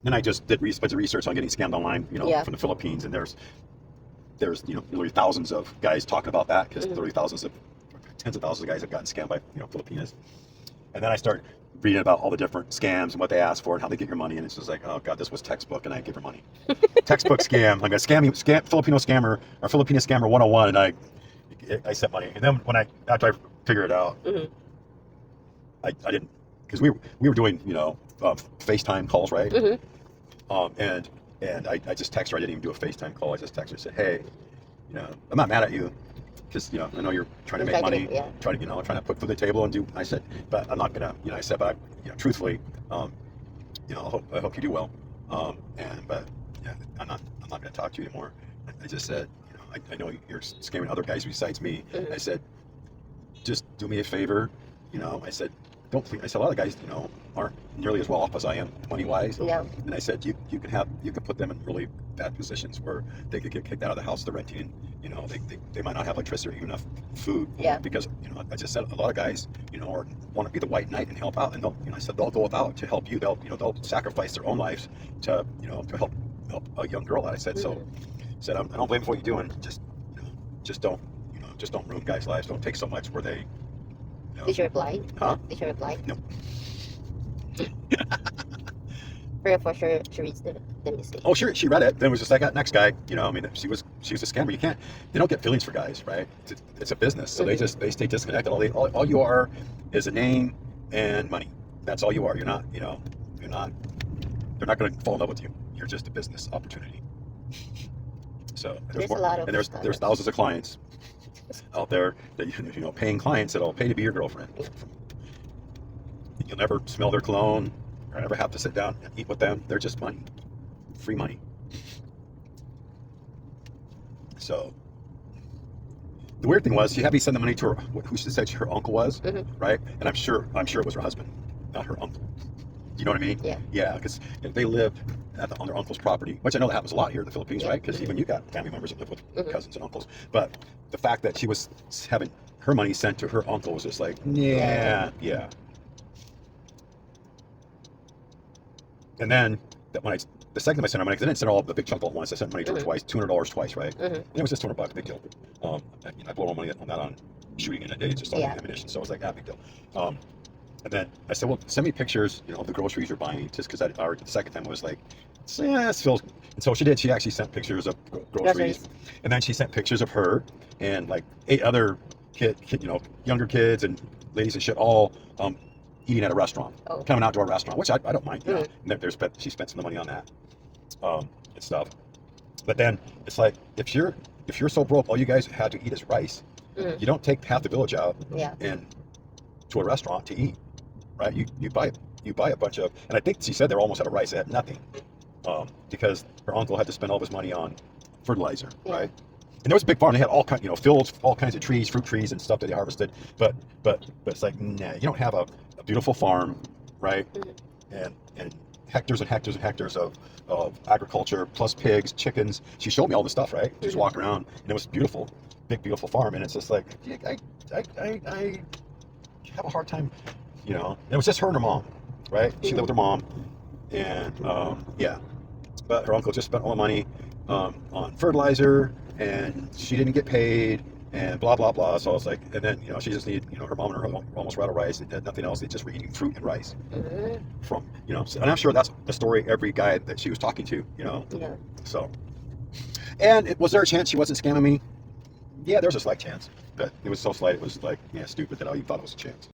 Then I just did a bunch of research on getting scammed online, Yeah. from the Philippines, and there's literally thousands of guys talking about that because literally tens of thousands of guys have gotten scammed by Filipinas. And then I start reading about all the different scams and what they ask for and how they get your money, and it's just like, oh god, this was textbook, and I give her money. Textbook scam, like a Filipino scammer or Filipino scammer 101, and I sent money. And then after I figured it out, Mm-hmm. I didn't, because we were doing FaceTime calls, right? Mm-hmm. And I just texted her. I didn't even do a FaceTime call. I just texted her and said, hey, I'm not mad at you because I know you're trying to make money, Yeah. trying to put food on the table and do. I said, but I'm not gonna, I said, but truthfully, I hope you do well. But yeah, I'm not gonna talk to you anymore. I just said, I know you're scamming other guys besides me. Mm-hmm. I said, just do me a favor. I said, don't please. I said, a lot of guys, aren't nearly as well off as I am money wise. Yeah. And I said, you can put them in really bad positions where they could get kicked out of the house they're renting. They might not have electricity or even enough food. Yeah. Because I just said a lot of guys, want to be the white knight and help out, and I said they'll go without to help you. They'll sacrifice their own lives to to help a young girl out. I said so. Said I don't blame you for what you're doing. Just don't just don't ruin guys' lives. Don't take so much where they. Did you reply? Huh? Did you reply? No. For sure, she reads the message. Oh, sure. She read it. Then it was just like that next guy. I mean, she was a scammer. They don't get feelings for guys, right? It's a business, so they stay disconnected. All you are is a name and money. That's all you are. You're not. They're not going to fall in love with you. You're just a business opportunity. So There's a lot of there's thousands of clients out there that paying clients that'll pay to be your girlfriend. You'll never smell their cologne or ever have to sit down and eat with them. They're just money, free money. So the weird thing was she had me send the money to her, who she said her uncle was, right? And I'm sure it was her husband, not her uncle. You know what I mean? Yeah. Yeah, because they lived on their uncle's property, which I know that happens a lot here in the Philippines, right? Because even you got family members that live with cousins and uncles. But the fact that she was having her money sent to her uncle was just like, yeah. And then the second time I sent her money, because I didn't send all the big chunk all at once. I sent money to her twice, $200 twice, right? And it was just $200, big deal. I blow more money on that on shooting in a day, just on ammunition. So I was like, big deal. And then I said, well, send me pictures, of the groceries you're buying, just because the second time I was like, it feels. And so she did. She actually sent pictures of groceries, and then she sent pictures of her and like 8 other younger kids and ladies and shit, all eating at a restaurant, coming out to a restaurant, which I don't mind. And she spent some money on that and stuff. But then it's like, if you're so broke, all you guys had to eat is rice. You don't take half the village out and to a restaurant to eat, right? You buy a bunch of, and I think she said they're almost out of rice. They had nothing because her uncle had to spend all his money on fertilizer, right? And there was a big farm. They had all kinds, fields, all kinds of trees, fruit trees, and stuff that they harvested. But it's like, nah, you don't have a beautiful farm, right? And hectares and hectares and hectares of agriculture, plus pigs, chickens. She showed me all the stuff, right? Just walk around, and it was beautiful, big beautiful farm. And it's just like, I have a hard time, And it was just her and her mom, right? She lived with her mom, and but her uncle just spent all the money on fertilizer, and she didn't get paid, and blah blah blah. So I was like, and then she just needed, her mom and her almost were out of rice. They had nothing else. They just were eating fruit and rice from, and I'm sure that's the story every guy that she was talking to, So, and was there a chance she wasn't scamming me? Yeah, there's a slight chance, but it was so slight. It was like, stupid that I even thought it was a chance.